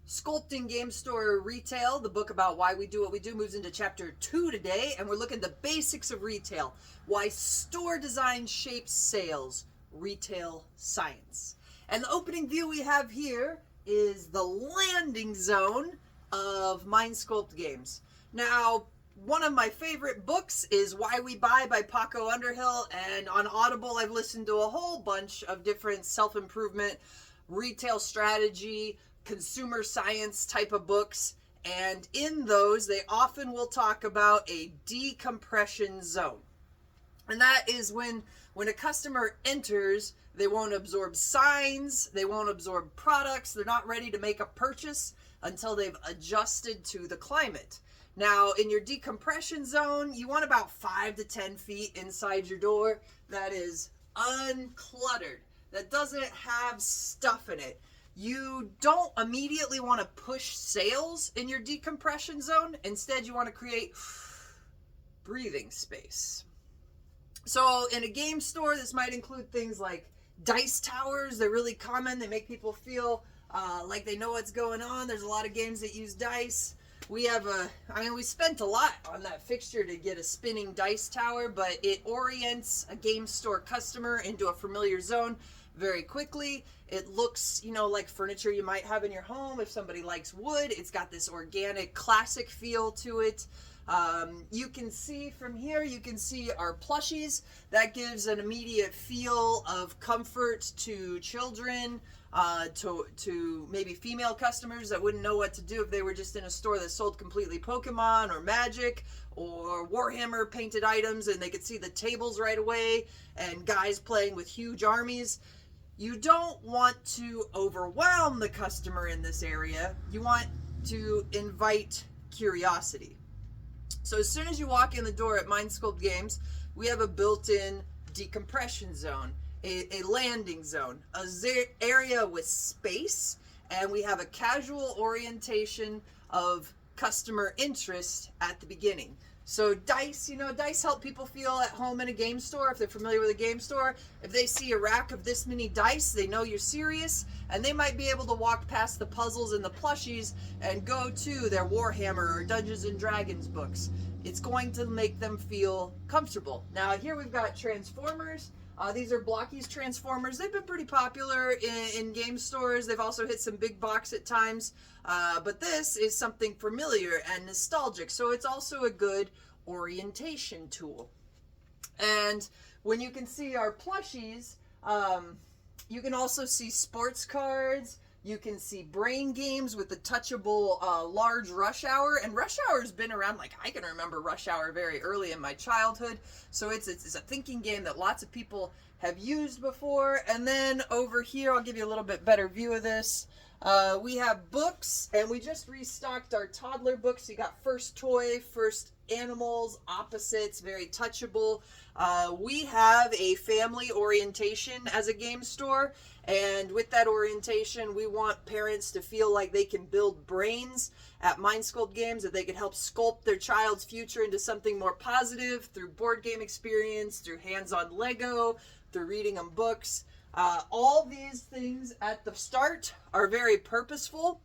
Sculpting Game Store Retail, the book about why we do what we do, moves into chapter 2 today, and we're looking at the basics of retail. Why store design shapes sales, retail science. And the opening view we have here is the landing zone of Mind Sculpt Games. Now, one of my favorite books is Why We Buy by Paco Underhill, and on Audible I've listened to a whole bunch of different self-improvement, retail strategy, consumer science type of books, and in those they often will talk about a decompression zone. And that is when a customer enters, they won't absorb signs, they won't absorb products, they're not ready to make a purchase until they've adjusted to the climate. Now, in your decompression zone, you want about 5 to 10 feet inside your door that is uncluttered, that doesn't have stuff in it. You don't immediately want to push sales in your decompression zone. Instead, you want to create breathing space. So in a game store, this might include things like dice towers. They're really common. They make people feel like they know what's going on. There's a lot of games that use dice. We spent a lot on that fixture to get a spinning dice tower, but it orients a game store customer into a familiar zone very quickly. It looks, like furniture you might have in your home. If somebody likes wood, it's got this organic, classic feel to it. You can see from here, you can see our plushies. That gives an immediate feel of comfort to children, to maybe female customers that wouldn't know what to do if they were just in a store that sold completely Pokemon or Magic or Warhammer painted items, and they could see the tables right away and guys playing with huge armies. You don't want to overwhelm the customer in this area. You want to invite curiosity. So as soon as you walk in the door at Mind Sculpt Games, we have a built-in decompression zone, a landing zone, area with space, and we have a casual orientation of customer interest at the beginning. So dice, dice help people feel at home in a game store. If they're familiar with a game store, if they see a rack of this many dice, they know you're serious, and they might be able to walk past the puzzles and the plushies and go to their Warhammer or Dungeons and Dragons books. It's going to make them feel comfortable. Now here we've got Transformers. These are Blocky's Transformers. They've been pretty popular in game stores. They've also hit some big box at times. But this is something familiar and nostalgic. So it's also a good orientation tool. And when you can see our plushies, you can also see sports cards. You can see brain games with the touchable large Rush Hour. And Rush Hour has been around, I can remember Rush Hour very early in my childhood. So it's a thinking game that lots of people have used before. And then over here, I'll give you a little bit better view of this. We have books, and we just restocked our toddler books. You got First Toy, First Animals, Opposites, very touchable. We have a family orientation as a game store, and with that orientation, we want parents to feel like they can build brains at Mind Sculpt Games, that they can help sculpt their child's future into something more positive through board game experience, through hands-on Lego, through reading them books. All these things at the start are very purposeful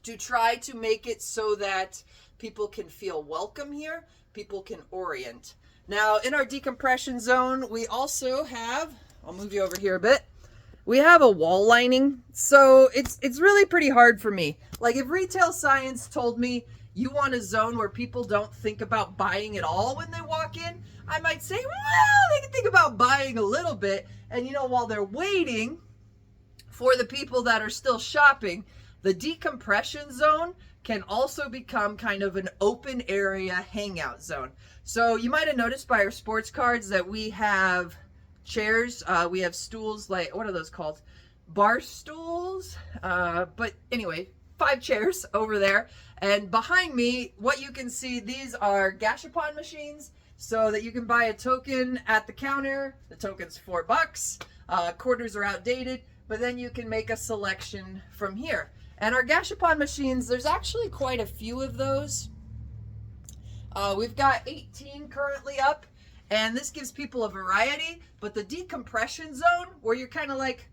to try to make it so that people can feel welcome here, people can orient. Now, in our decompression zone, we also have, I'll move you over here a bit, we have a wall lining. So it's really pretty hard for me. Like if retail science told me you want a zone where people don't think about buying at all when they walk in, I might say, well, they can think about buying a little bit. And while they're waiting for the people that are still shopping, the decompression zone can also become kind of an open area hangout zone. So you might have noticed by our sports cards that we have chairs, we have stools, like, what are those called? Bar stools? But anyway, 5 chairs over there. And behind me, what you can see, these are gashapon machines, so that you can buy a token at the counter. The token's $4. Quarters are outdated, but then you can make a selection from here. And our gashapon machines, there's actually quite a few of those. We've got 18 currently up, and this gives people a variety. But the decompression zone, where you're kind of like,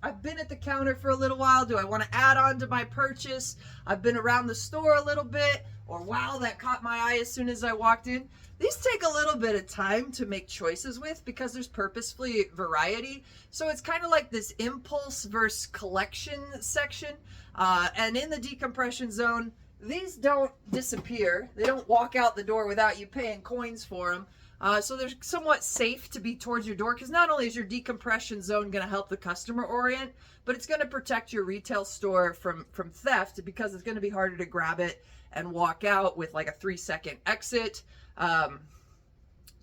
I've been at the counter for a little while. Do I want to add on to my purchase? I've been around the store a little bit. Or wow, that caught my eye as soon as I walked in. These take a little bit of time to make choices with because there's purposefully variety. So it's kind of like this impulse versus collection section. And in the decompression zone, these don't disappear. They don't walk out the door without you paying coins for them. So they're somewhat safe to be towards your door because not only is your decompression zone going to help the customer orient, but it's going to protect your retail store from theft because it's going to be harder to grab it and walk out with like a 3-second exit.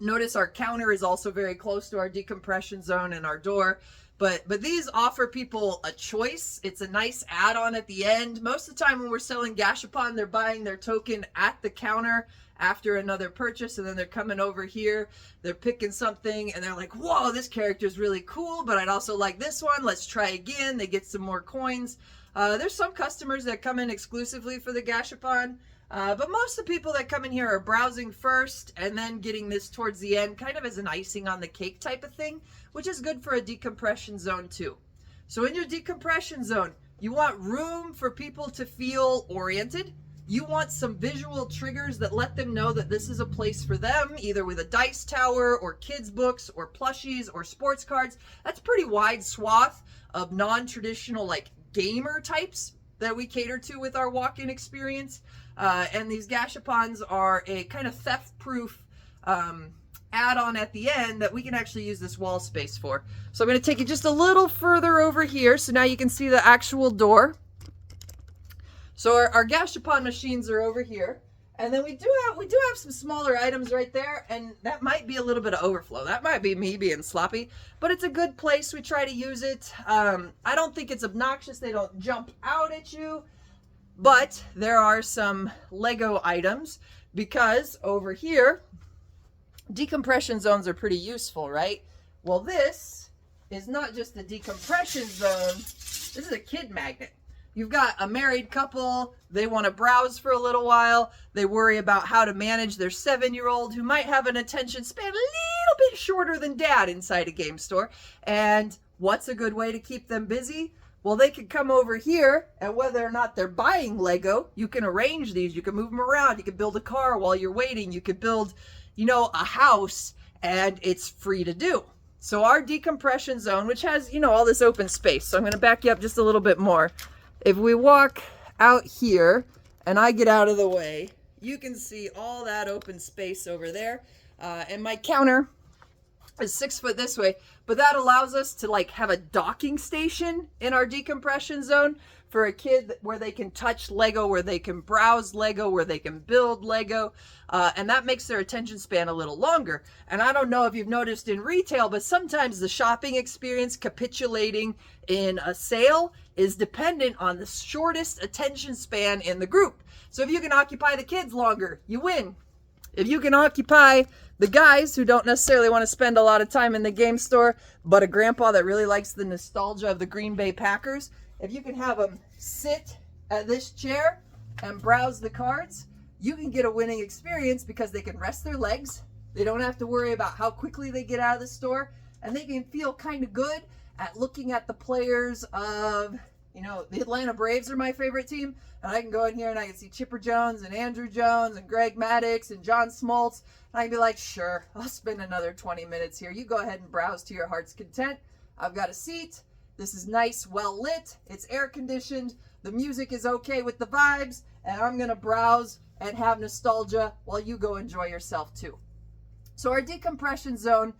Notice our counter is also very close to our decompression zone and our door. But these offer people a choice. It's a nice add-on at the end. Most of the time when we're selling Gashapon, they're buying their token at the counter after another purchase, and then they're coming over here, they're picking something, and they're like, whoa, this character is really cool, but I'd also like this one. Let's try again. They get some more coins. There's some customers that come in exclusively for the Gashapon, but most of the people that come in here are browsing first and then getting this towards the end, kind of as an icing on the cake type of thing, which is good for a decompression zone too. So in your decompression zone, you want room for people to feel oriented. You want some visual triggers that let them know that this is a place for them, either with a dice tower or kids books or plushies or sports cards. That's a pretty wide swath of non-traditional like gamer types that we cater to with our walk-in experience. And these Gashapons are a kind of theft-proof add-on at the end that we can actually use this wall space for. So I'm going to take it just a little further over here so now you can see the actual door. So our Gashapon machines are over here, and then we do have some smaller items right there, and that might be a little bit of overflow. That might be me being sloppy, but it's a good place. We try to use it. I don't think it's obnoxious. They don't jump out at you, but there are some Lego items because over here, decompression zones are pretty useful, right? Well, this is not just a decompression zone. This is a kid magnet. You've got a married couple, they want to browse for a little while, they worry about how to manage their 7-year-old who might have an attention span a little bit shorter than dad inside a game store. And what's a good way to keep them busy? Well, they could come over here, and whether or not they're buying Lego, you can arrange these, you can move them around, you can build a car while you're waiting, you could build, a house, and it's free to do. So our decompression zone, which has, all this open space, so I'm going to back you up just a little bit more. If we walk out here and I get out of the way, you can see all that open space over there. And my counter is 6 foot this way, but that allows us to have a docking station in our decompression zone for a kid where they can touch Lego, where they can browse Lego, where they can build Lego. And that makes their attention span a little longer. And I don't know if you've noticed in retail, but sometimes the shopping experience capitulating in a sale is dependent on the shortest attention span in the group. So if you can occupy the kids longer, you win. If you can occupy the guys who don't necessarily want to spend a lot of time in the game store, but a grandpa that really likes the nostalgia of the Green Bay Packers, if you can have them sit at this chair and browse the cards, you can get a winning experience because they can rest their legs. They don't have to worry about how quickly they get out of the store, and they can feel kind of good at looking at the players of, the Atlanta Braves are my favorite team, and I can go in here and I can see Chipper Jones and Andrew Jones and Greg Maddux and John Smoltz, and I can be like, sure, I'll spend another 20 minutes here. You go ahead and browse to your heart's content. I've got a seat. This is nice, well lit. It's air conditioned. The music is okay with the vibes, and I'm going to browse and have nostalgia while you go enjoy yourself too. So our decompression zone,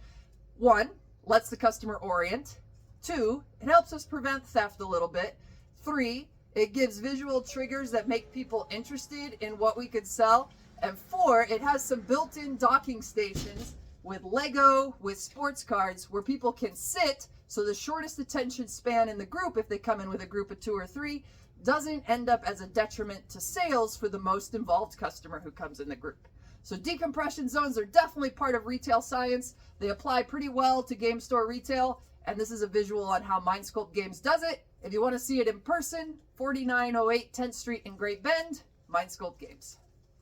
1, lets the customer orient. 2, it helps us prevent theft a little bit. 3, it gives visual triggers that make people interested in what we could sell. And 4, it has some built-in docking stations with Lego, with sports cards, where people can sit, so the shortest attention span in the group, if they come in with a group of 2 or 3, doesn't end up as a detriment to sales for the most involved customer who comes in the group. So decompression zones are definitely part of retail science. They apply pretty well to game store retail, and this is a visual on how Mindsculpt Games does it. If you want to see it in person, 4908 10th Street in Great Bend, Mindsculpt Games.